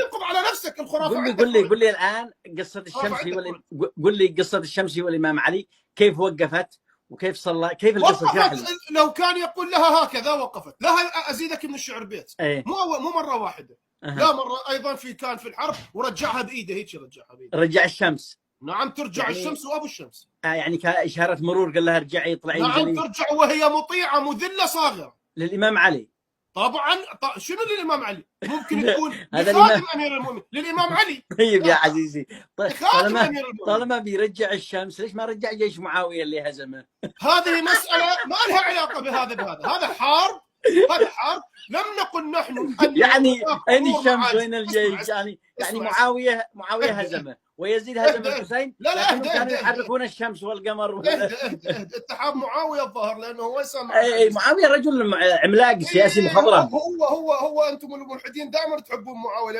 انقض على نفسك الخرافه قل لي عندك. قل لي الان قصه الشمس قل لي قصه الشمس والامام علي كيف وقفت وكيف صلى، كيف القصه؟ وقفت. لو كان يقول لها هكذا وقفت لها. ازيدك من الشعر بيت. ايه مو مره واحده. لا مره ايضا كان في الحرب ورجعها بايده هيك، رجعها بايده. رجع الشمس. نعم ترجع يعني الشمس وابو الشمس. يعني كاشاره مرور قال لها ارجعي اطلعي نعم انزلي. ترجع وهي مطيعه مذله صاغره للامام علي. طبعا. شنو للامام علي؟ ممكن تكون هذا لخادم امير المؤمنين للامام علي. طيب يا عزيزي، لخادم امير المؤمنين. طالما بيرجع الشمس ليش ما رجع جيش معاويه اللي هزمه؟ هذه مساله ما لها علاقه بهذا. هذا حرب. هذا حرب. لم نقل نحن يعني اين الشمس وين الجيش؟ اسمع. يعني معاويه هزمه ويزيد هزم الحسين، لكنهم كانوا يحركون الشمس والقمر. اهدى. اتحاد معاويه الظاهر لانه هو سامع. اي معاويه رجل عملاق سياسي مخضرم. هو انتم الملحدين دائما تحبون معاويه.